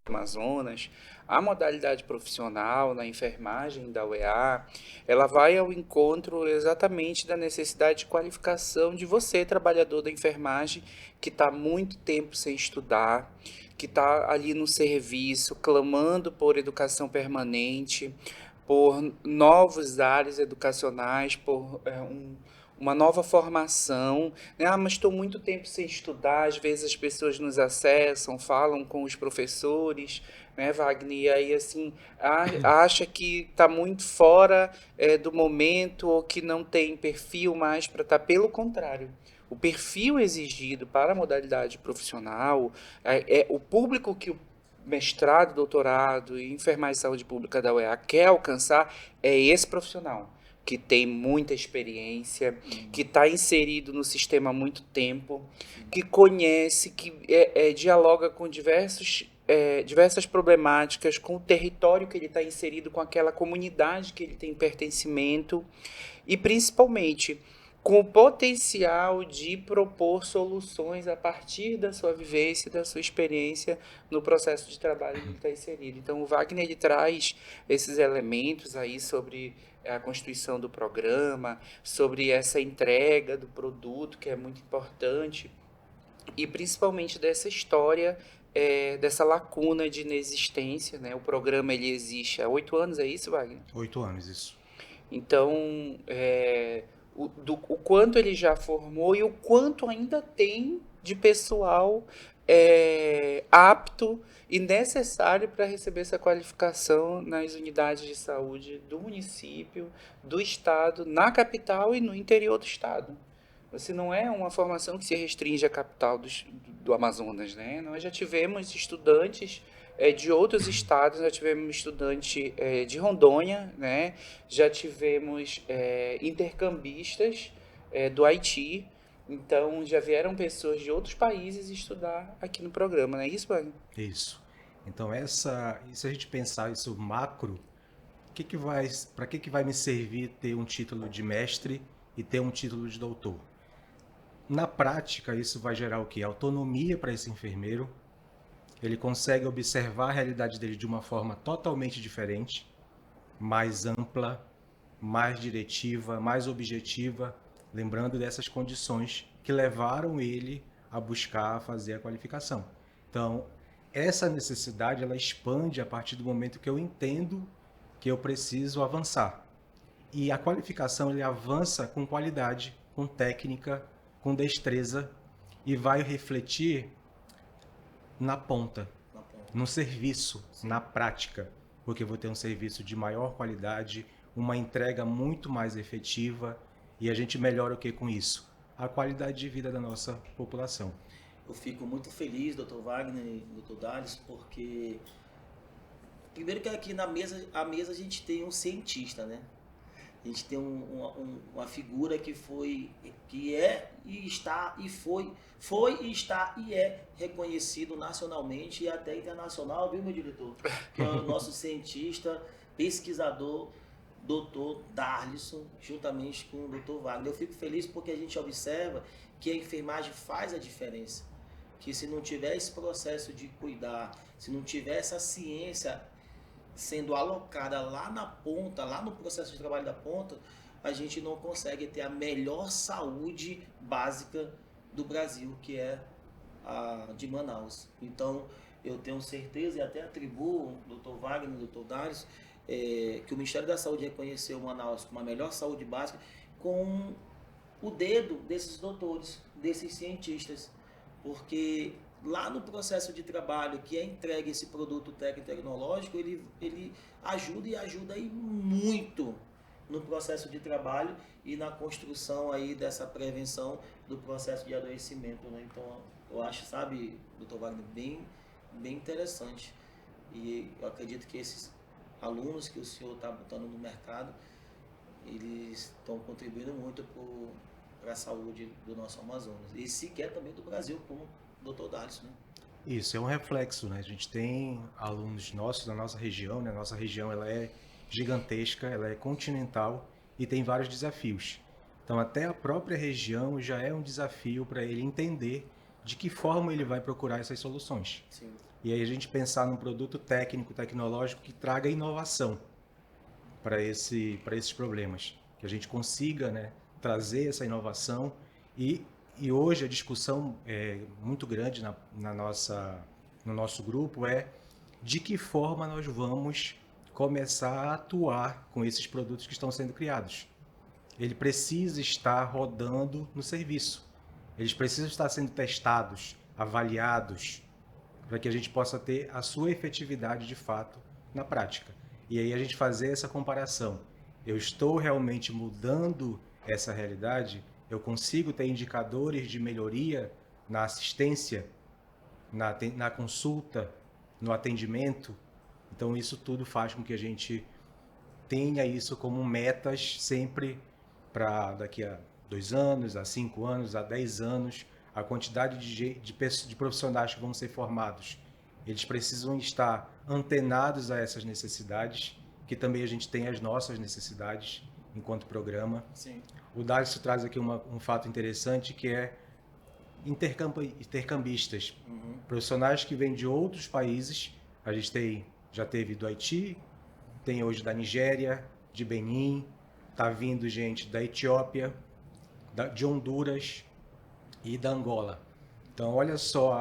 Amazonas, a modalidade profissional na enfermagem da UEA, ela vai ao encontro exatamente da necessidade de qualificação de você, trabalhador da enfermagem, que está muito tempo sem estudar, que está ali no serviço, clamando por educação permanente, por novos áreas educacionais, por uma nova formação, né? Mas estou muito tempo sem estudar, às vezes as pessoas nos acessam, falam com os professores, né, Wagner? E aí, assim, acha que está muito fora do momento ou que não tem perfil mais para estar. Pelo contrário, o perfil exigido para a modalidade profissional é o público que o mestrado, doutorado e enfermagem de saúde pública da UEA quer alcançar é esse profissional que tem muita experiência, que está inserido no sistema há muito tempo, que conhece, que dialoga com diversas problemáticas, com o território que ele está inserido, com aquela comunidade que ele tem pertencimento e, principalmente, com o potencial de propor soluções a partir da sua vivência, da sua experiência no processo de trabalho que ele está inserido. Então, o Wagner ele traz esses elementos aí sobre a constituição do programa, sobre essa entrega do produto, que é muito importante, e principalmente dessa história, dessa lacuna de inexistência, né? O programa ele existe há 8 anos, é isso, Wagner? 8 anos, isso. Então, o quanto ele já formou e o quanto ainda tem de pessoal apto e necessário para receber essa qualificação nas unidades de saúde do município, do estado, na capital e no interior do estado. Você não é uma formação que se restringe à capital do Amazonas, né? Nós já tivemos estudantes de outros estados, já tivemos estudante de Rondônia, né? Já tivemos intercambistas do Haiti, então já vieram pessoas de outros países estudar aqui no programa, não é isso, Wagner? Isso. Então, e se a gente pensar isso macro, para que vai me servir ter um título de mestre e ter um título de doutor? Na prática, isso vai gerar o quê? Autonomia para esse enfermeiro. Ele consegue observar a realidade dele de uma forma totalmente diferente, mais ampla, mais diretiva, mais objetiva, lembrando dessas condições que levaram ele a buscar fazer a qualificação. Então, essa necessidade ela expande a partir do momento que eu entendo que eu preciso avançar. E a qualificação ele avança com qualidade, com técnica, com destreza e vai refletir na ponta, Na ponta. no serviço, Sim. na prática, porque eu vou ter um serviço de maior qualidade, uma entrega muito mais efetiva e a gente melhora o que com isso? A qualidade de vida da nossa população. Eu fico muito feliz, Dr. Wagner e Dr. Dales, porque primeiro que aqui na mesa, a gente tem um cientista, né? A gente tem uma figura que é e está e foi e está e é reconhecido nacionalmente e até internacional, viu, meu diretor? Que é o nosso cientista, pesquisador, doutor Darlisson, juntamente com o doutor Wagner. Eu fico feliz porque a gente observa que a enfermagem faz a diferença. Que se não tiver esse processo de cuidar, se não tiver essa ciência sendo alocada lá na ponta, lá no processo de trabalho da ponta, a gente não consegue ter a melhor saúde básica do Brasil, que é a de Manaus. Então, eu tenho certeza e até atribuo, doutor Wagner, doutor Darius, que o Ministério da Saúde reconheceu Manaus como a melhor saúde básica com o dedo desses doutores, desses cientistas, porque lá no processo de trabalho que é entregue esse produto técnico-tecnológico, ele ajuda e ajuda aí muito no processo de trabalho e na construção aí dessa prevenção do processo de adoecimento, né? Então, eu acho, sabe, doutor Wagner, bem interessante. E eu acredito que esses alunos que o senhor está botando no mercado, eles estão contribuindo muito para a saúde do nosso Amazonas. E sequer também do Brasil, como o Dr. Dalisson, né? Isso é um reflexo, né? A gente tem alunos nossos da nossa região, né? A nossa região ela é gigantesca, ela é continental e tem vários desafios. Então, até a própria região já é um desafio para ele entender de que forma ele vai procurar essas soluções. Sim. E aí a gente pensar num produto técnico, tecnológico que traga inovação para esses problemas, que a gente consiga, né, trazer essa inovação e hoje a discussão é muito grande no nosso grupo é de que forma nós vamos começar a atuar com esses produtos que estão sendo criados. Ele precisa estar rodando no serviço. Eles precisam estar sendo testados, avaliados, para que a gente possa ter a sua efetividade de fato na prática. E aí a gente fazer essa comparação. Eu estou realmente mudando essa realidade? Eu consigo ter indicadores de melhoria na assistência, na consulta, no atendimento? Então isso tudo faz com que a gente tenha isso como metas sempre para daqui a 2 anos, a 5 anos, a 10 anos, a quantidade de profissionais que vão ser formados. Eles precisam estar antenados a essas necessidades, que também a gente tem as nossas necessidades enquanto programa. Sim. O Darcio traz aqui um fato interessante que é intercambistas, profissionais que vêm de outros países. A gente já teve do Haiti, tem hoje da Nigéria, de Benin, está vindo gente da Etiópia, de Honduras e da Angola. Então, olha só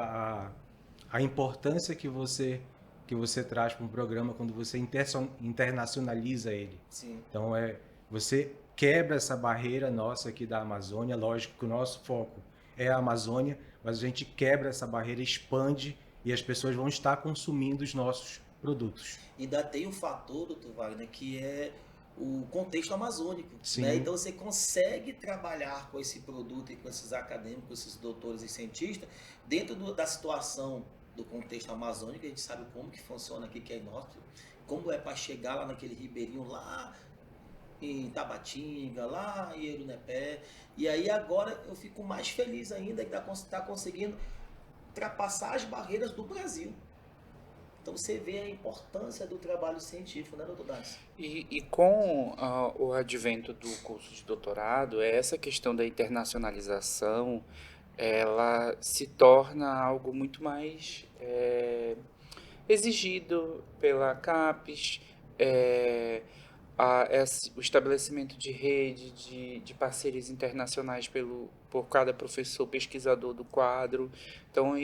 a importância que você traz para um programa quando você internacionaliza ele. Sim. Então, você quebra essa barreira nossa aqui da Amazônia. Lógico que o nosso foco é a Amazônia, mas a gente quebra essa barreira, expande e as pessoas vão estar consumindo os nossos produtos. Ainda tem um fator, doutor Wagner, que é o contexto amazônico. Sim. Né? Então você consegue trabalhar com esse produto e com esses acadêmicos, esses doutores e cientistas, dentro da situação do contexto amazônico. A gente sabe como que funciona aqui, que é nosso, como é para chegar lá naquele ribeirinho lá em Tabatinga, lá em Erunepé. E aí agora eu fico mais feliz ainda que está conseguindo ultrapassar as barreiras do Brasil. Então você vê a importância do trabalho científico, né, doutor Darcy? E com o advento do curso de doutorado, essa questão da internacionalização, ela se torna algo muito mais exigido pela CAPES, o estabelecimento de rede de parcerias internacionais por cada professor pesquisador do quadro. Então,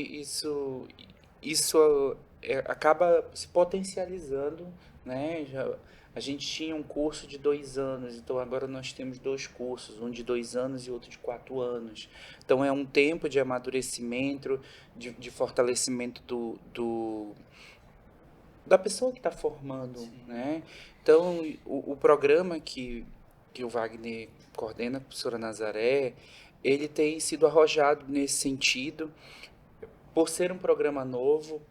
isso acaba se potencializando, né? A gente tinha um curso de 2 anos, então agora nós temos 2 cursos, um de 2 anos e outro de 4 anos. Então é um tempo de amadurecimento, de fortalecimento da pessoa que está formando, né? Então o programa que o Wagner coordena, a professora Nazaré, ele tem sido arrojado nesse sentido, por ser um programa novo,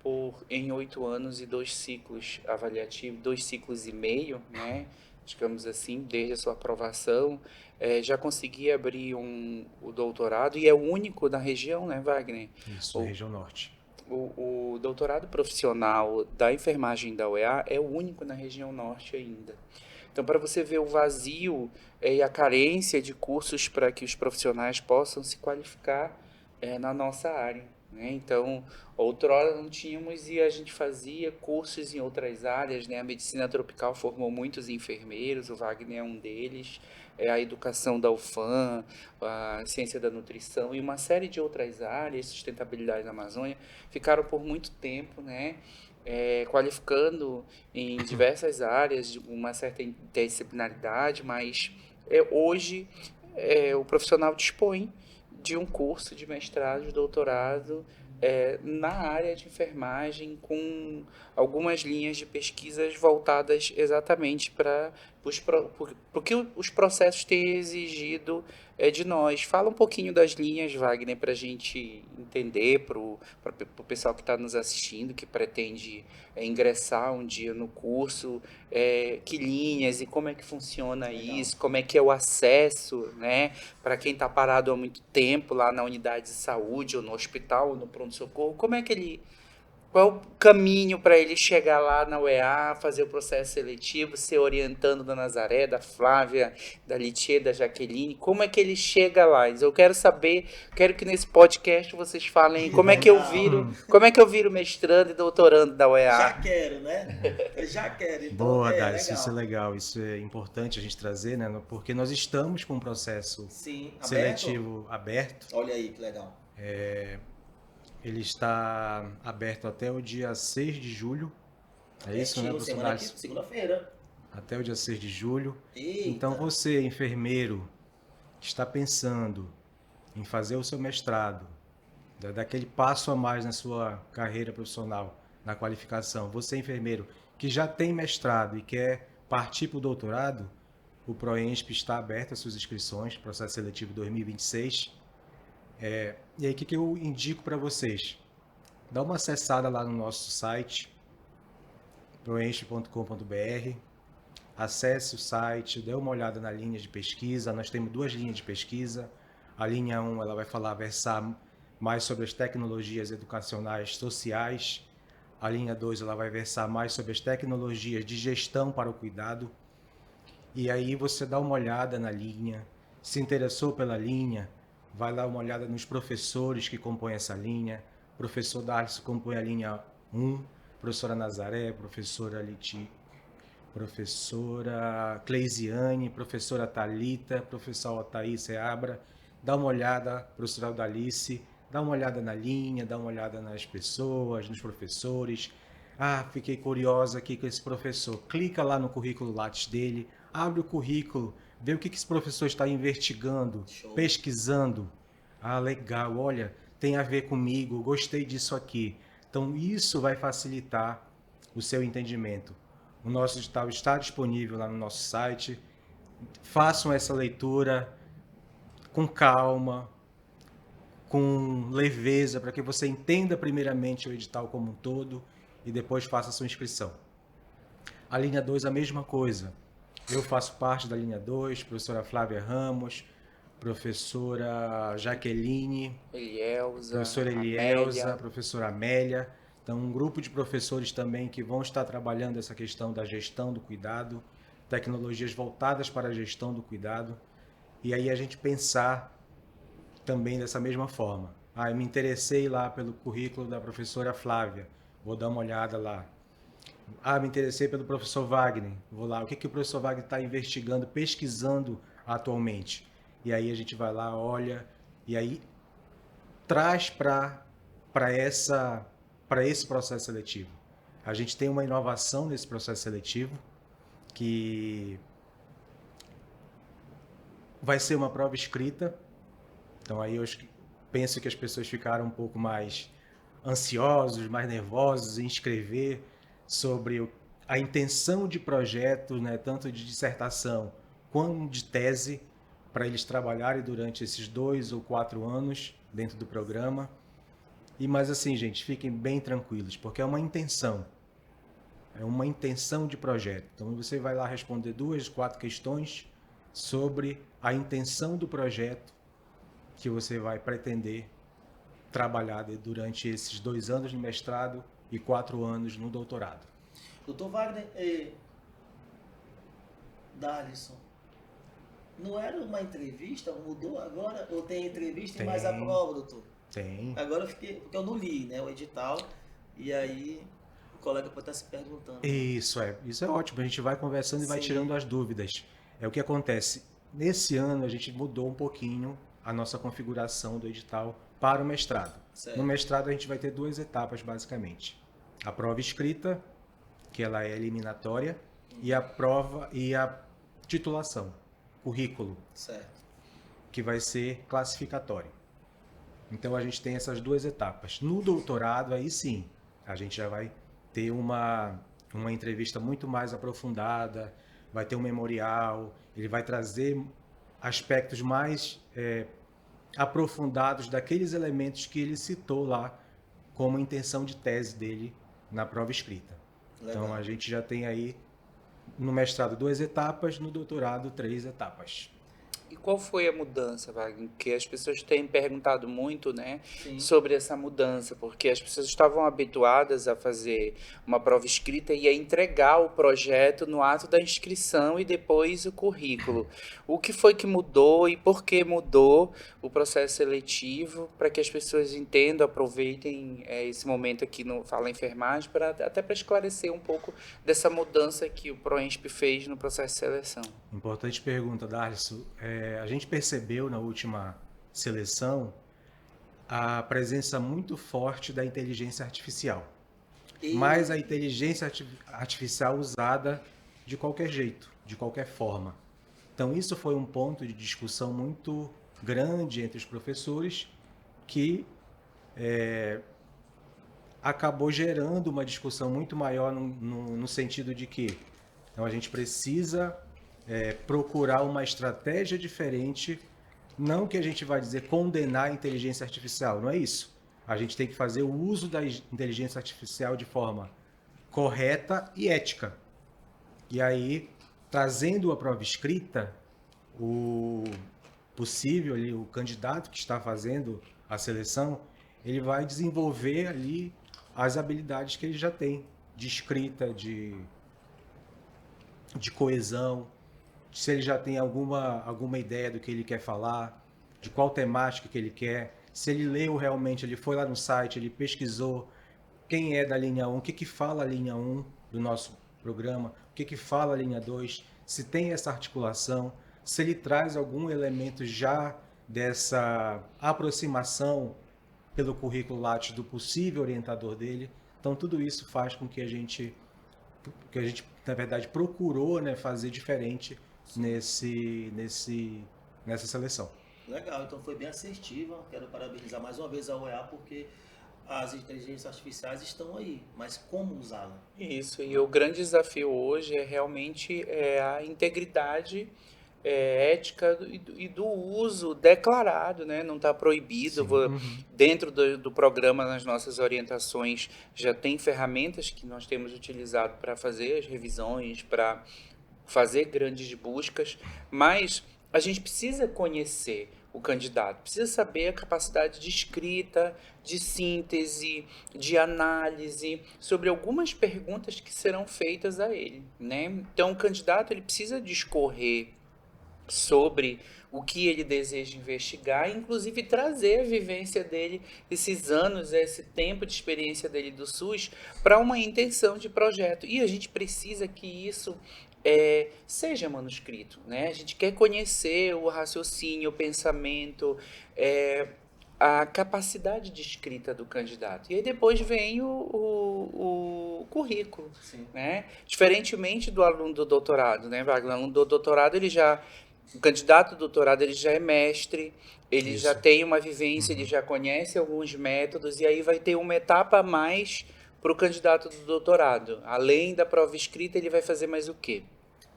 em 8 anos e 2 ciclos avaliativos, 2 ciclos e meio, né, digamos assim, desde a sua aprovação, já consegui abrir o doutorado, e é o único da região, né, Wagner? Isso, região norte. O doutorado profissional da enfermagem da UEA é o único na região norte ainda. Então, para você ver o vazio e a carência de cursos para que os profissionais possam se qualificar na nossa área. Né? Então, outrora não tínhamos e a gente fazia cursos em outras áreas, né? A medicina tropical formou muitos enfermeiros, o Wagner é um deles, a educação da UFAM, a ciência da nutrição e uma série de outras áreas, sustentabilidade da Amazônia, ficaram por muito tempo, né? Qualificando em diversas áreas de uma certa interdisciplinaridade, mas hoje o profissional dispõe de um curso de mestrado, de doutorado na área de enfermagem, com algumas linhas de pesquisas voltadas exatamente para o que os processos têm exigido de nós. Fala um pouquinho das linhas, Wagner, para a gente entender, para o pessoal que está nos assistindo, que pretende ingressar um dia no curso, que linhas e como é que funciona Legal. isso, como é que é o acesso, né, para quem está parado há muito tempo lá na unidade de saúde, ou no hospital, ou no pronto-socorro, como é que ele Qual o caminho para ele chegar lá na UEA, fazer o processo seletivo, ser orientando da Nazaré, da Flávia, da Litia, da Jaqueline? Como é que ele chega lá? Eu quero saber, quero que nesse podcast vocês falem Que como é que eu legal. viro, como é que eu viro mestrando e doutorando da Já UEA. quero, né? Eu já quero. Então, Boa, Dário, isso é legal. legal, isso é importante a gente trazer, né? Porque nós estamos com um processo Sim, aberto? seletivo aberto. Olha aí, que legal. Ele está aberto até o dia 6 de julho. É isso, né, Pertinho, professor semana aqui, Dário? segunda-feira. Até o dia 6 de julho. Então, Eita. você, enfermeiro, que está pensando em fazer o seu mestrado, daquele passo a mais na sua carreira profissional, na qualificação, você, enfermeiro, que já tem mestrado e quer partir para o doutorado, o ProEnsp está aberto às suas inscrições, processo seletivo 2026. E aí, o que eu indico para vocês? Dá uma acessada lá no nosso site, proensp.com.br, acesse o site, dê uma olhada na linha de pesquisa. Nós temos 2 linhas de pesquisa. A linha 1 ela vai versar mais sobre as tecnologias educacionais sociais. A linha 2 ela vai versar mais sobre as tecnologias de gestão para o cuidado. E aí você dá uma olhada na linha, se interessou pela linha, vai dar uma olhada nos professores que compõem essa linha. O professor Darcy compõe a linha 1, professora Nazaré, professora Liti, professora Cleisiane, professora Thalita, professor Thaís Seabra. Dá uma olhada, professora Aldalice, dá uma olhada na linha, dá uma olhada nas pessoas, nos professores. Ah, fiquei curiosa aqui com esse professor. Clica lá no currículo Lattes dele, abre o currículo, vê o que esse professor está investigando, Show. pesquisando. Ah, legal, olha, tem a ver comigo, gostei disso aqui. Então, isso vai facilitar o seu entendimento. O nosso edital está disponível lá no nosso site. Façam essa leitura com calma, com leveza, para que você entenda primeiramente o edital como um todo e depois faça a sua inscrição. A linha 2, a mesma coisa. Eu faço parte da linha 2, professora Flávia Ramos, professora Jaqueline, Elielza, professora Elielza, Amélia. professora Amélia. Então, um grupo de professores também que vão estar trabalhando essa questão da gestão do cuidado, tecnologias voltadas para a gestão do cuidado. E aí a gente pensar também dessa mesma forma. Ah, eu me interessei lá pelo currículo da professora Flávia, vou dar uma olhada lá. Ah, me interessei pelo professor Wagner, vou lá. O que o professor Wagner está investigando, pesquisando atualmente? E aí a gente vai lá, olha, e aí traz para esse processo seletivo. A gente tem uma inovação nesse processo seletivo que vai ser uma prova escrita. Então aí eu penso que as pessoas ficaram um pouco mais ansiosos, mais nervosos em escrever sobre a intenção de projeto, né, tanto de dissertação quanto de tese, para eles trabalharem durante esses 2 ou 4 anos dentro do programa. Mas assim, gente, fiquem bem tranquilos, porque é uma intenção de projeto. Então você vai lá responder 2, 4 questões sobre a intenção do projeto que você vai pretender trabalhar durante esses 2 anos no mestrado e 4 anos no doutorado. Doutor Wagner, Darlison, não era uma entrevista? Mudou agora? Ou tem entrevista e mais a prova, doutor? Tem. Agora eu fiquei, porque eu não li, né, o edital, e aí o colega pode estar se perguntando. Isso é ótimo, a gente vai conversando e vai Sim. tirando as dúvidas. É o que acontece. Nesse ano a gente mudou um pouquinho a nossa configuração do edital para o mestrado. Certo. No mestrado a gente vai ter 2 etapas basicamente. A prova escrita, que ela é eliminatória, e a prova e a titulação, currículo, Certo. que vai ser classificatório. Então a gente tem essas 2 etapas. No doutorado, aí sim, a gente já vai ter uma entrevista muito mais aprofundada, vai ter um memorial, ele vai trazer aspectos mais aprofundados daqueles elementos que ele citou lá como intenção de tese dele na prova escrita. Legal. Então a gente já tem aí no mestrado 2 etapas, no doutorado 3 etapas. E qual foi a mudança, Wagner? Porque as pessoas têm perguntado muito, né, Sim. sobre essa mudança, porque as pessoas estavam habituadas a fazer uma prova escrita e a entregar o projeto no ato da inscrição e depois o currículo. O que foi que mudou e por que mudou o processo seletivo para que as pessoas entendam, aproveitem esse momento aqui no Fala Enfermagem, até para esclarecer um pouco dessa mudança que o ProEnsp fez no processo de seleção. Importante pergunta, Darcio. A gente percebeu na última seleção a presença muito forte da inteligência artificial. Mas a inteligência artificial usada de qualquer jeito, de qualquer forma. Então isso foi um ponto de discussão muito grande entre os professores que acabou gerando uma discussão muito maior no sentido de que então, a gente precisa procurar uma estratégia diferente, não que a gente vai dizer condenar a inteligência artificial, não é isso. A gente tem que fazer o uso da inteligência artificial de forma correta e ética. E aí, trazendo a prova escrita, o possível ali, o candidato que está fazendo a seleção, ele vai desenvolver ali as habilidades que ele já tem, de escrita, de coesão, se ele já tem alguma ideia do que ele quer falar, de qual temática que ele quer, se ele leu realmente, ele foi lá no site, ele pesquisou quem é da linha 1, o que fala a linha 1 do nosso programa, o que fala a linha 2, se tem essa articulação, se ele traz algum elemento já dessa aproximação pelo currículo Lattes do possível orientador dele. Então tudo isso faz com que a gente na verdade procurou, né, fazer diferente nessa seleção. Legal, então foi bem assertiva. Quero parabenizar mais uma vez a UEA porque as inteligências artificiais estão aí, mas como usá-la? Isso, e o grande desafio hoje é realmente a integridade ética e do uso declarado, né? Não está proibido. Dentro do programa, nas nossas orientações, já tem ferramentas que nós temos utilizado para fazer as revisões, para fazer grandes buscas, mas a gente precisa conhecer o candidato, precisa saber a capacidade de escrita, de síntese, de análise sobre algumas perguntas que serão feitas a ele, né? Então, o candidato ele precisa discorrer sobre o que ele deseja investigar, inclusive trazer a vivência dele, esses anos, esse tempo de experiência dele do SUS, para uma intenção de projeto. E a gente precisa que isso seja manuscrito, né? A gente quer conhecer o raciocínio, o pensamento, a capacidade de escrita do candidato. E aí depois vem o currículo, né? Diferentemente do aluno do doutorado, né, Wagner? O aluno do doutorado, o candidato do doutorado, ele já é mestre, ele já tem uma vivência, ele já conhece alguns métodos, e aí vai ter uma etapa a mais para o candidato do doutorado. Além da prova escrita, ele vai fazer mais o quê?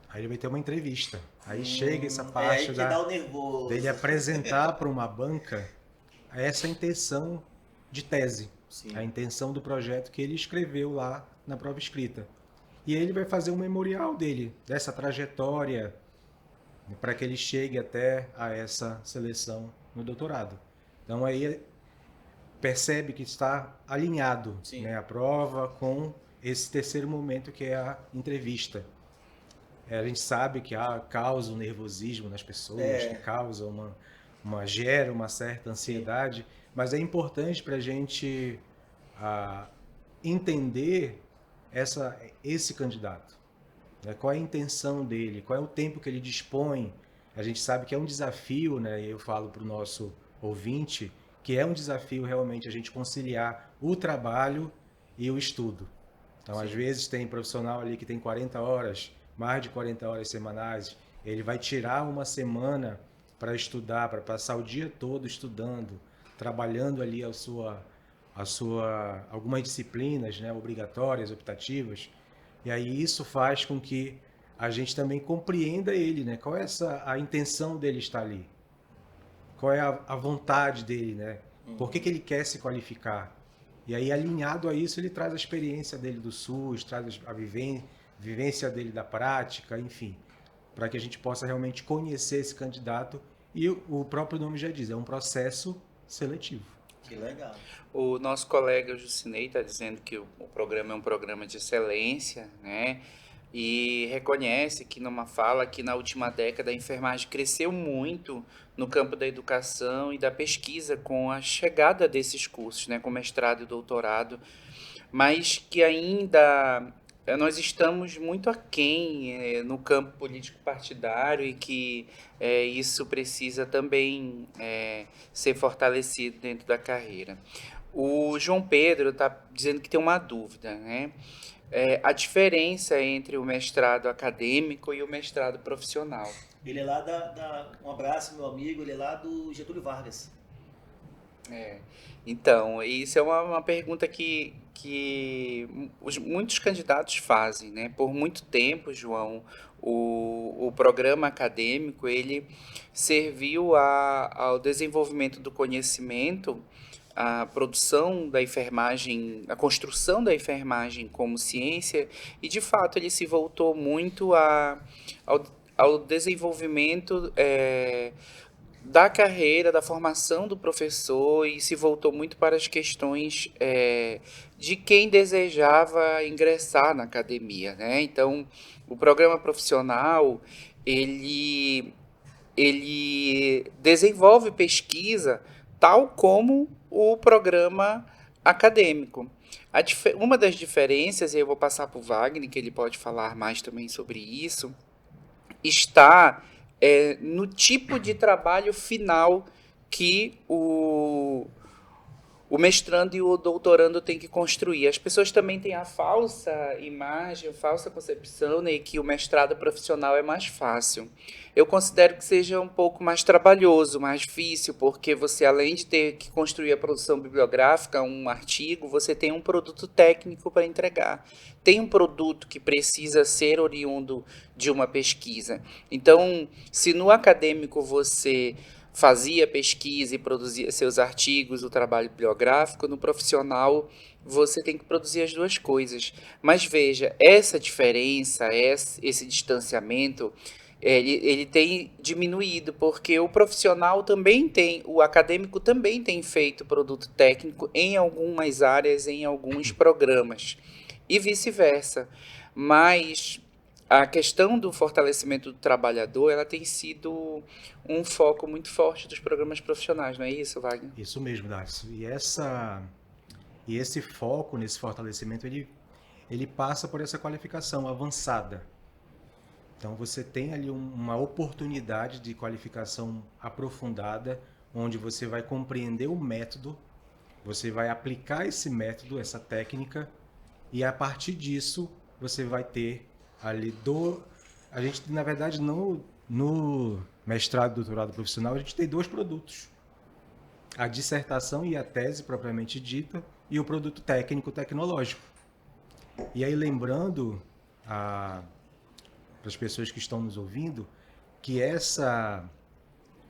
Aí ele vai ter uma entrevista. Aí chega essa parte aí que dá o nervoso. Dele apresentar para uma banca essa intenção de tese, a intenção do projeto que ele escreveu lá na prova escrita. E aí ele vai fazer um memorial dele, dessa trajetória, para que ele chegue até a essa seleção no doutorado. Então aí percebe que está alinhado, né, a prova com esse terceiro momento que é a entrevista. A gente sabe que causa um nervosismo nas pessoas, que causa gera uma certa ansiedade, mas é importante para a gente entender esse candidato. Qual é a intenção dele, qual é o tempo que ele dispõe. A gente sabe que é um desafio, né? Eu falo para o nosso ouvinte, que é um desafio realmente a gente conciliar o trabalho e o estudo. Então, às vezes tem profissional ali que tem 40 horas, mais de 40 horas semanais, ele vai tirar uma semana para estudar, para passar o dia todo estudando, trabalhando ali algumas disciplinas, né, obrigatórias, optativas. E aí isso faz com que a gente também compreenda ele, né? Qual é a intenção dele estar ali? Qual é a vontade dele, né? Por que ele quer se qualificar? E aí, alinhado a isso, ele traz a experiência dele do SUS, traz a vivência dele da prática, enfim. para que a gente possa realmente conhecer esse candidato. E o próprio nome já diz, é um processo seletivo. Que legal. O nosso colega Jucinei está dizendo que o programa é um programa de excelência, né? E reconhece que numa fala que na última década a enfermagem cresceu muito no campo da educação e da pesquisa com a chegada desses cursos, né, com mestrado e doutorado, mas que ainda nós estamos muito aquém no campo político partidário e que isso precisa também ser fortalecido dentro da carreira. O João Pedro está dizendo que tem uma dúvida, né? A diferença entre o mestrado acadêmico e o mestrado profissional. Ele é lá um abraço, meu amigo, ele é lá do Getúlio Vargas. Então, isso é uma pergunta que muitos candidatos fazem, né? Por muito tempo, João, o programa acadêmico, ele serviu ao desenvolvimento do conhecimento, a produção da enfermagem, a construção da enfermagem como ciência, e de fato ele se voltou muito ao desenvolvimento da carreira, da formação do professor e se voltou muito para as questões de quem desejava ingressar na academia, né? Então, o programa profissional, ele desenvolve pesquisa tal como o programa acadêmico. Uma das diferenças, e eu vou passar para o Wagner, que ele pode falar mais também sobre isso, está no tipo de trabalho final que o mestrando e o doutorando têm que construir. As pessoas também têm a falsa imagem, a falsa concepção, né, que o mestrado profissional é mais fácil. Eu considero que seja um pouco mais trabalhoso, mais difícil, porque você, além de ter que construir a produção bibliográfica, um artigo, você tem um produto técnico para entregar. Tem um produto que precisa ser oriundo de uma pesquisa. Então, se no acadêmico você fazia pesquisa e produzia seus artigos, o trabalho bibliográfico, no profissional você tem que produzir as duas coisas. Mas veja, essa diferença, esse distanciamento, ele tem diminuído, porque o profissional também tem, o acadêmico também tem feito produto técnico em algumas áreas, em alguns programas, e vice-versa. Mas a questão do fortalecimento do trabalhador, ela tem sido um foco muito forte dos programas profissionais, não é isso, Wagner? Isso mesmo, Darcy. E esse foco nesse fortalecimento, ele passa por essa qualificação avançada. Então você tem ali uma oportunidade de qualificação aprofundada, onde você vai compreender o método, você vai aplicar esse método, essa técnica, e a partir disso você vai ter ali a gente, na verdade, no mestrado e doutorado profissional, a gente tem 2 produtos. A dissertação e a tese propriamente dita, e o produto técnico tecnológico. E aí lembrando para as pessoas que estão nos ouvindo, que essa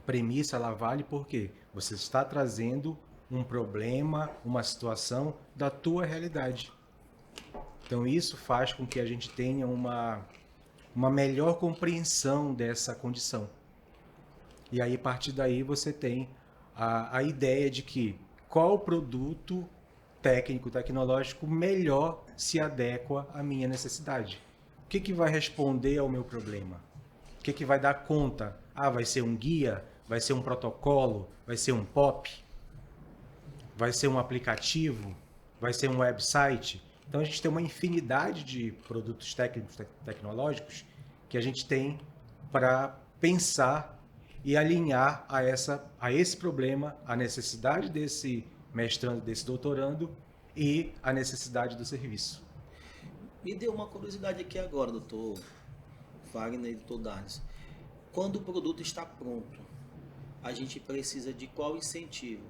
premissa ela vale porque você está trazendo um problema, uma situação da tua realidade. Então isso faz com que a gente tenha uma melhor compreensão dessa condição. E aí, a partir daí, você tem a ideia de que qual produto técnico, tecnológico melhor se adequa à minha necessidade. O que vai responder ao meu problema? O que vai dar conta? Vai ser um guia? Vai ser um protocolo? Vai ser um POP? Vai ser um aplicativo? Vai ser um website? Então a gente tem uma infinidade de produtos técnicos, tecnológicos que a gente tem para pensar e alinhar a esse problema, a necessidade desse mestrando, desse doutorando e a necessidade do serviço. Me deu uma curiosidade aqui agora, doutor Wagner e doutor Darlis. Quando o produto está pronto, a gente precisa de qual incentivo?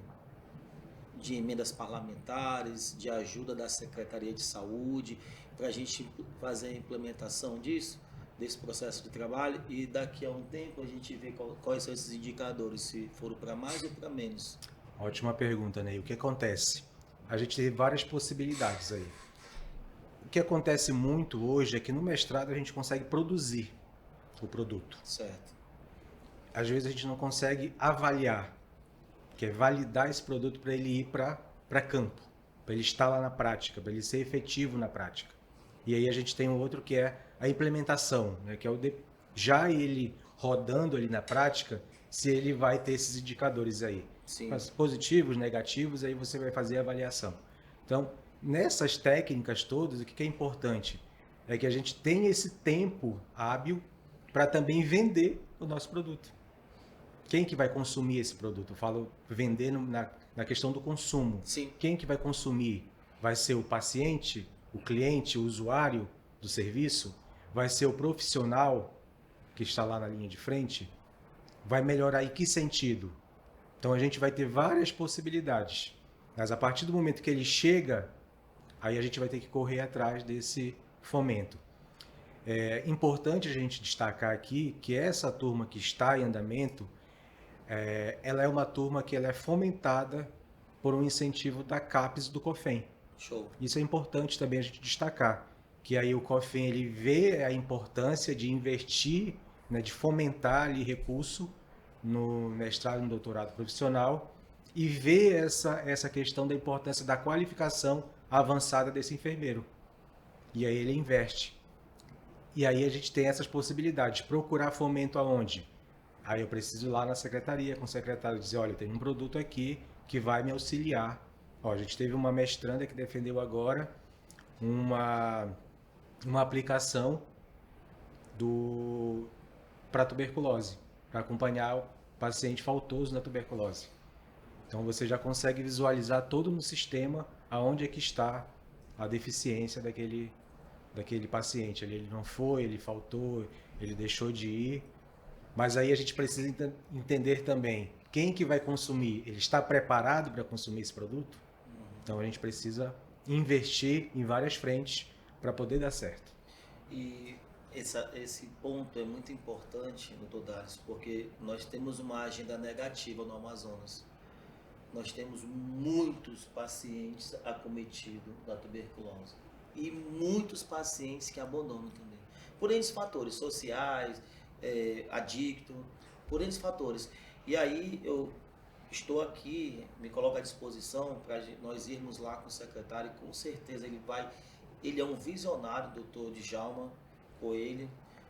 De emendas parlamentares, de ajuda da Secretaria de Saúde, para a gente fazer a implementação desse processo de trabalho, e daqui a um tempo a gente vê quais são esses indicadores, se foram para mais ou para menos. Ótima pergunta, Ney. O que acontece? A gente tem várias possibilidades aí. O que acontece muito hoje é que no mestrado a gente consegue produzir. o produto. Certo. Às vezes a gente não consegue avaliar, que é validar esse produto para ele ir para campo, para ele estar lá na prática, para ele ser efetivo na prática. E aí a gente tem um outro que é a implementação, né, que é já ele rodando ali na prática, se ele vai ter esses indicadores aí. Sim. Mas positivos, negativos, aí você vai fazer a avaliação. Então, nessas técnicas todas, o que é importante é que a gente tenha esse tempo hábil para também vender o nosso produto. Quem que vai consumir esse produto? Eu falo vender na questão do consumo. Sim. Quem que vai consumir? Vai ser o paciente, o cliente, o usuário do serviço? Vai ser o profissional que está lá na linha de frente? Vai melhorar em que sentido? Então a gente vai ter várias possibilidades. Mas a partir do momento que ele chega, aí a gente vai ter que correr atrás desse fomento. É importante a gente destacar aqui que essa turma que está em andamento, ela é uma turma que ela é fomentada por um incentivo da CAPES e do COFEM. Show. Isso é importante também a gente destacar, que aí o COFEM ele vê a importância de investir, né, de fomentar ali recurso no mestrado e no doutorado profissional e vê essa questão da importância da qualificação avançada desse enfermeiro. E aí ele investe. E aí a gente tem essas possibilidades. Procurar fomento aonde? Aí eu preciso ir lá na secretaria, com o secretário, dizer, olha, tem um produto aqui que vai me auxiliar. Ó, a gente teve uma mestranda que defendeu agora uma aplicação para tuberculose, para acompanhar o paciente faltoso na tuberculose. Então você já consegue visualizar todo no sistema aonde é que está a deficiência daquele paciente. Ele não foi, ele faltou, ele deixou de ir. Mas aí a gente precisa entender também quem que vai consumir. Ele está preparado para consumir esse produto? Então a gente precisa investir em várias frentes para poder dar certo. E esse ponto é muito importante, doutor Darius, porque nós temos uma agenda negativa no Amazonas. Nós temos muitos pacientes acometidos da tuberculose e muitos pacientes que abandonam também. Por esses fatores sociais, adicto, por esses fatores. E aí eu estou aqui, me coloco à disposição para nós irmos lá com o secretário, e com certeza ele é um visionário, doutor Djalma Coelho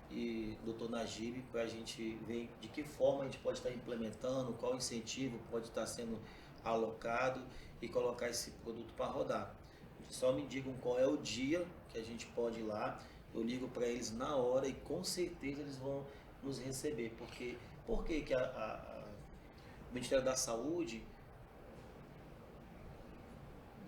e doutor Najib, para a gente ver de que forma a gente pode estar implementando, qual incentivo pode estar sendo alocado e colocar esse produto para rodar. Só me digam qual é o dia que a gente pode ir lá, eu ligo para eles na hora e com certeza eles vão nos receber, porque o Ministério da Saúde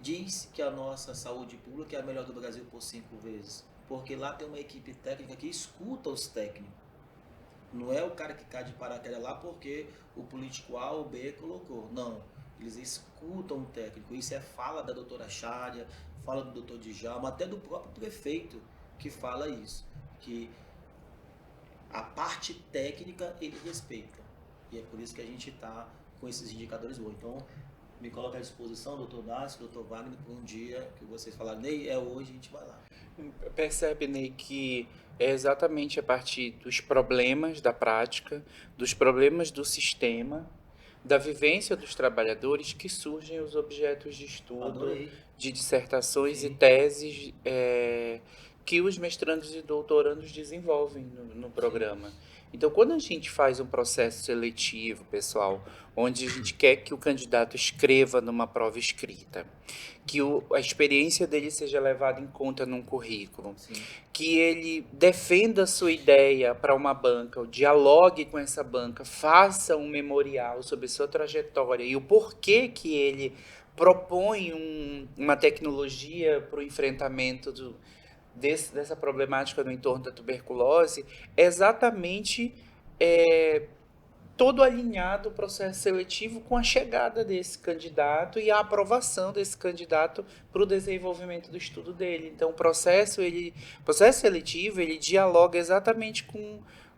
diz que a nossa saúde pública é a melhor do Brasil por 5 vezes, porque lá tem uma equipe técnica que escuta os técnicos. Não é o cara que cai de paraquedas lá porque o político A ou B colocou. Não, eles escutam o técnico. Isso é fala da doutora Chária, fala do doutor Djalma, até do próprio prefeito que fala isso, que a parte técnica ele respeita. E é por isso que a gente está com esses indicadores bons. Então, me coloca à disposição, doutor Dácio, doutor Wagner, para um dia que vocês falaram, Ney, é hoje, a gente vai lá. Percebe, Ney, que é exatamente a partir dos problemas da prática, dos problemas do sistema, da vivência dos trabalhadores que surgem os objetos de estudo, Adorei. de dissertações Sim. e teses que os mestrandos e doutorandos desenvolvem no programa. Então, quando a gente faz um processo seletivo, pessoal, onde a gente quer que o candidato escreva numa prova escrita, que a experiência dele seja levada em conta num currículo, Sim. que ele defenda a sua ideia para uma banca, dialogue com essa banca, faça um memorial sobre sua trajetória e o porquê que ele propõe uma tecnologia para o enfrentamento dessa problemática no entorno da tuberculose, é exatamente todo alinhado o processo seletivo com a chegada desse candidato e a aprovação desse candidato para o desenvolvimento do estudo dele. Então, o processo seletivo, ele dialoga exatamente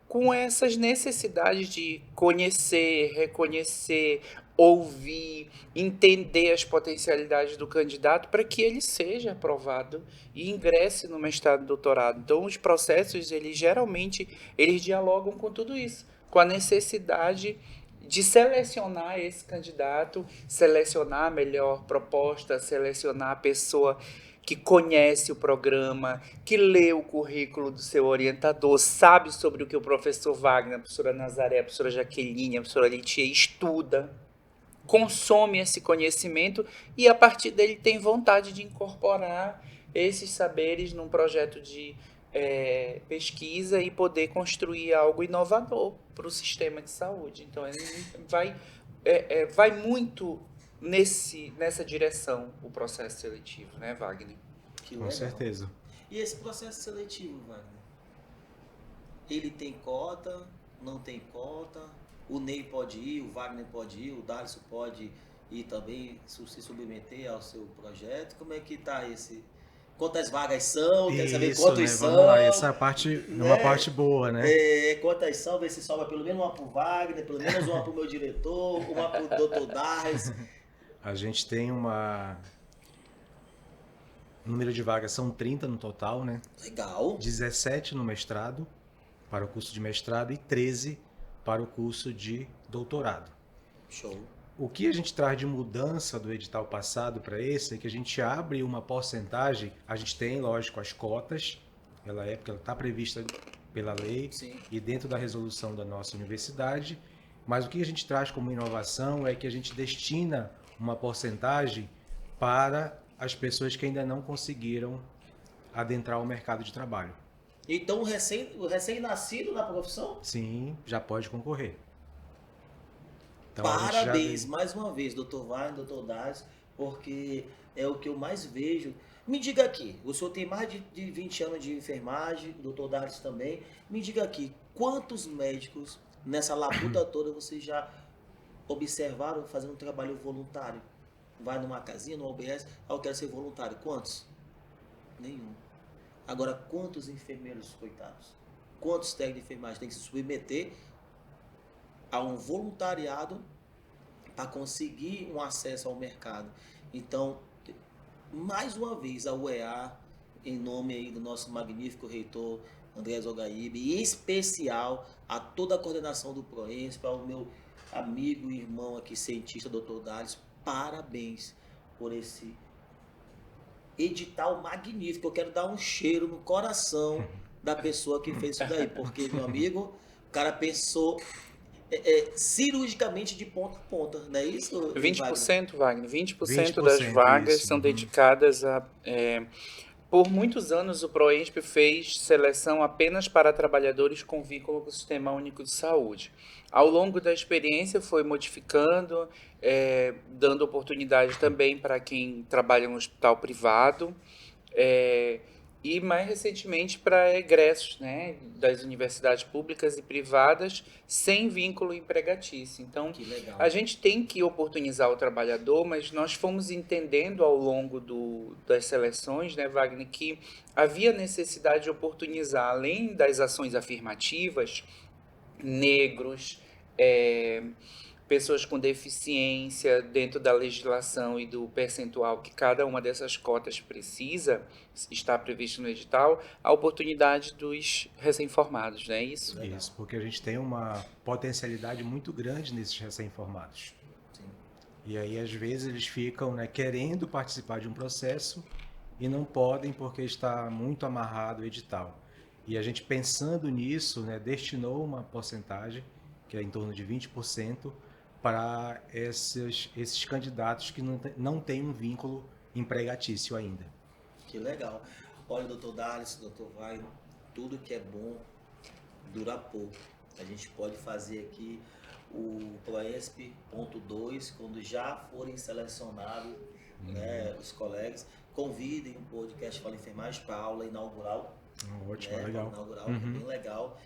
com essas necessidades de conhecer, reconhecer, ouvir, entender as potencialidades do candidato para que ele seja aprovado e ingresse no mestrado e doutorado. Então, os processos, eles geralmente, eles dialogam com tudo isso, com a necessidade de selecionar esse candidato, selecionar a melhor proposta, selecionar a pessoa que conhece o programa, que lê o currículo do seu orientador, sabe sobre o que o professor Wagner, a professora Nazaré, a professora Jaqueline, a professora Litia estuda, consome esse conhecimento e a partir dele tem vontade de incorporar esses saberes num projeto de pesquisa e poder construir algo inovador para o sistema de saúde. Então, ele vai muito nessa direção o processo seletivo, né, Wagner? Que Com legal. certeza. E esse processo seletivo, Wagner? Ele tem cota? Não tem cota? O Ney pode ir, o Wagner pode ir, o Darcio pode ir também se submeter ao seu projeto? Como é que está esse... Quantas vagas são? Quer saber Isso, quantos né? são? Vamos lá, essa parte é uma Né? parte boa, né? Quantas são? Ver se sobra pelo menos uma pro Wagner, pelo menos uma pro meu diretor, uma pro Dr. Darcio. A gente tem uma... O número de vagas são 30 no total, né? Legal. 17 no mestrado, para o curso de mestrado, e 13 para o curso de doutorado. Show. O que a gente traz de mudança do edital passado para esse é que a gente abre uma porcentagem, a gente tem, lógico, as cotas, ela está prevista pela lei. Sim. E dentro da resolução da nossa universidade, mas o que a gente traz como inovação é que a gente destina uma porcentagem para as pessoas que ainda não conseguiram adentrar o mercado de trabalho. Então o recém-nascido na profissão? Sim, já pode concorrer. Então, a gente já Parabéns, tem- mais uma vez, Dr. Wagner, Dr. Darcio, porque é o que eu mais vejo. Me diga aqui, o senhor tem mais de 20 anos de enfermagem, Dr. Darcio também. Me diga aqui, quantos médicos nessa labuta toda vocês já observaram fazendo um trabalho voluntário? Vai numa casinha, no OBS, eu quero ser voluntário. Quantos? Nenhum. Agora, quantos enfermeiros, coitados? Quantos técnicos de enfermagem têm que se submeter a um voluntariado para conseguir um acesso ao mercado? Então, mais uma vez, a UEA, em nome aí do nosso magnífico reitor André Zogaíbe, e em especial a toda a coordenação do PROENSP, ao meu amigo e irmão aqui, cientista, Dr. Darcio, parabéns por esse edital magnífico. Eu quero dar um cheiro no coração da pessoa que fez isso daí, porque, meu amigo, o cara pensou cirurgicamente de ponta a ponta, não é isso, Wagner? 20%, Wagner, 20% das 20%, vagas isso. são Uhum. dedicadas a... por muitos anos, o PROENSP fez seleção apenas para trabalhadores com vínculo com o Sistema Único de Saúde. Ao longo da experiência, foi modificando, dando oportunidade também para quem trabalha no hospital privado, e mais recentemente para egressos, né, das universidades públicas e privadas sem vínculo empregatício. Então, Que legal. a gente tem que oportunizar o trabalhador, mas nós fomos entendendo ao longo das seleções, né, Wagner, que havia necessidade de oportunizar, além das ações afirmativas, negros, pessoas com deficiência dentro da legislação e do percentual que cada uma dessas cotas precisa, está previsto no edital, a oportunidade dos recém-formados, não é isso? Legal. Isso, porque a gente tem uma potencialidade muito grande nesses recém-formados. Sim. E aí, às vezes, eles ficam, né, querendo participar de um processo e não podem porque está muito amarrado o edital. E a gente, pensando nisso, né, destinou uma porcentagem, que é em torno de 20%, para esses candidatos que não têm um vínculo empregatício ainda. Que legal. Olha, Dr. Darcio, Dr. Wagner, tudo que é bom dura pouco. A gente pode fazer aqui o PROESP.2, quando já forem selecionados, né, os colegas, convidem o podcast Fala Enfermagem para a aula inaugural. Ótimo, né, legal. Inaugural, Uhum. bem legal.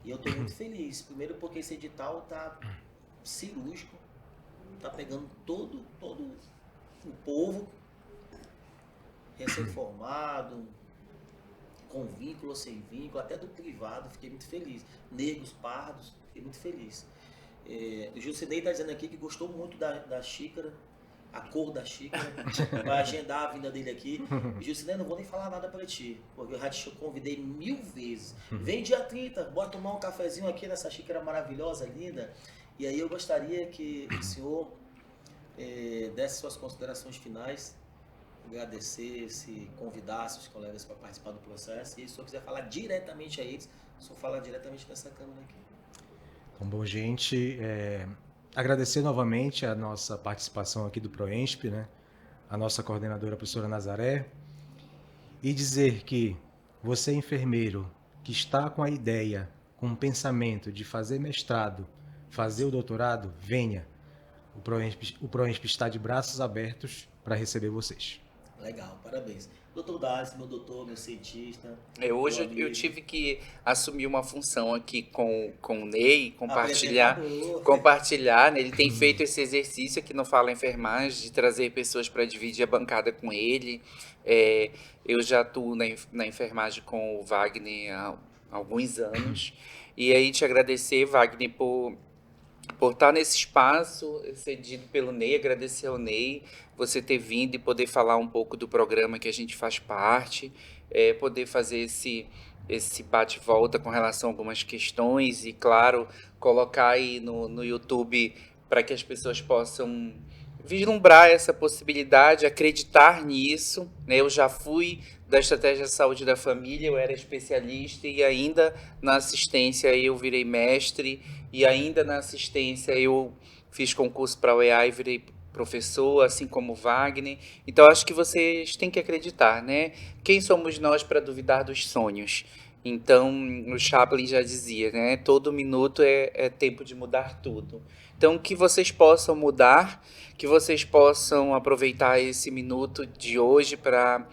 E eu estou muito feliz. Primeiro porque esse edital está cirúrgico, está pegando todo o povo recém-formado, com vínculo ou sem vínculo, até do privado, fiquei muito feliz. Negros, pardos, fiquei muito feliz. O Jucinei está dizendo aqui que gostou muito da xícara, a cor da xícara, vai agendar a vinda dele aqui. Jucinei, não vou nem falar nada para ti, porque eu já te convidei 1000 vezes. Vem dia 30, bora tomar um cafezinho aqui nessa xícara maravilhosa, linda. E aí eu gostaria que o senhor desse suas considerações finais, agradecesse, convidasse os colegas para participar do processo, e se o senhor quiser falar diretamente a eles, o senhor fala diretamente nessa câmera aqui. Então, bom, gente, agradecer novamente a nossa participação aqui do Proensp, né? A nossa coordenadora, a professora Nazaré, e dizer que você, enfermeiro, que está com a ideia, com o pensamento de fazer mestrado, fazer o doutorado, venha. O Proensp está de braços abertos para receber vocês. Legal, parabéns. Doutor Dales, meu doutor, meu cientista. Hoje eu tive que assumir uma função aqui com o Ney, compartilhar, né? Ele tem feito esse exercício aqui no Fala Enfermagem, de trazer pessoas para dividir a bancada com ele. Eu já atuo na enfermagem com o Wagner há alguns anos. E aí te agradecer, Wagner, por estar nesse espaço cedido pelo Ney, agradecer ao Ney, você ter vindo e poder falar um pouco do programa que a gente faz parte, poder fazer esse bate-volta com relação a algumas questões e, claro, colocar aí no YouTube para que as pessoas possam vislumbrar essa possibilidade, acreditar nisso, né? Eu já fui da estratégia de saúde da família, eu era especialista e ainda na assistência eu virei mestre e ainda na assistência eu fiz concurso para a UEA e virei professor, assim como o Wagner. Então, acho que vocês têm que acreditar, né? Quem somos nós para duvidar dos sonhos? Então, o Chaplin já dizia, né? Todo minuto é tempo de mudar tudo. Então, que vocês possam mudar, que vocês possam aproveitar esse minuto de hoje para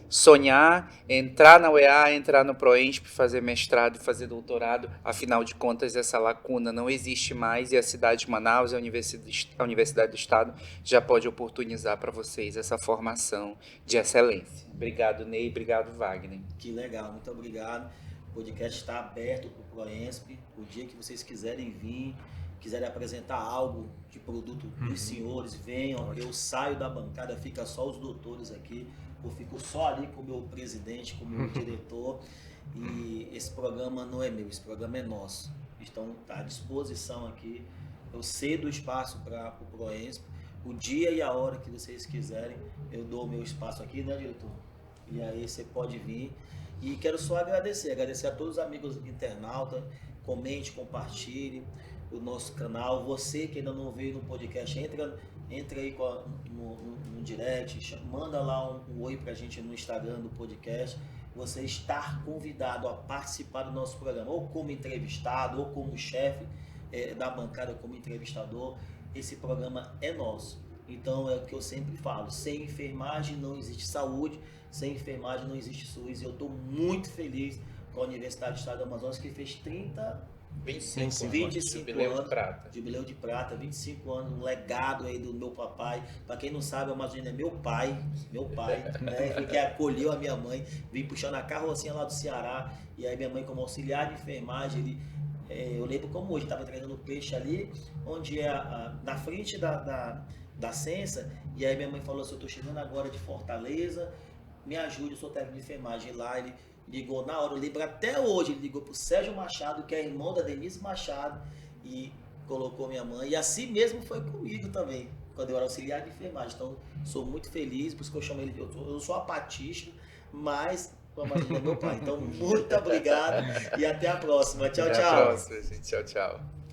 sonhar, entrar na UEA, entrar no Proensp, fazer mestrado e fazer doutorado. Afinal de contas, essa lacuna não existe mais e a cidade de Manaus, a Universidade do Estado, já pode oportunizar para vocês essa formação de excelência. Obrigado, Ney. Obrigado, Wagner. Que legal. Muito obrigado. O podcast está aberto para o Proensp. O dia que vocês quiserem vir, quiserem apresentar algo de produto dos senhores, venham. Eu saio da bancada, fica só os doutores aqui. Eu fico só ali com o meu presidente, com o meu diretor. E esse programa não é meu, esse programa é nosso. Então, está à disposição aqui. Eu cedo o espaço para o Proensp. O dia e a hora que vocês quiserem, eu dou o meu espaço aqui, né, diretor? E aí você pode vir. E quero só agradecer a todos os amigos internautas. Comente, compartilhe o nosso canal. Você que ainda não veio no podcast, entra aí no direct, manda lá um oi pra gente no Instagram do podcast. Você está convidado a participar do nosso programa, ou como entrevistado, ou como chefe da bancada, como entrevistador. Esse programa é nosso. Então é o que eu sempre falo, sem enfermagem não existe saúde, sem enfermagem não existe SUS. E eu estou muito feliz com a Universidade do Estado do Amazonas, que fez 25 anos, jubileu de prata, 25 anos, um legado aí do meu papai. Para quem não sabe, o Amazônia é meu pai, né, que acolheu a minha mãe, vim puxando a carrocinha lá do Ceará, e aí minha mãe como auxiliar de enfermagem, eu lembro como hoje, estava entregando peixe ali, onde na frente da Censa, e aí minha mãe falou assim, eu estou chegando agora de Fortaleza, me ajude, eu sou técnico de enfermagem. Lá ele ligou na hora, eu lembro até hoje, ele ligou para o Sérgio Machado, que é irmão da Denise Machado, e colocou minha mãe, e assim mesmo foi comigo também, quando eu era auxiliar de enfermagem. Então, sou muito feliz, por isso que eu chamo ele, eu sou apatista, mas o Amazônia é meu pai. Então, muito obrigado e até a próxima. Tchau, tchau. Até a próxima, gente. Tchau, tchau.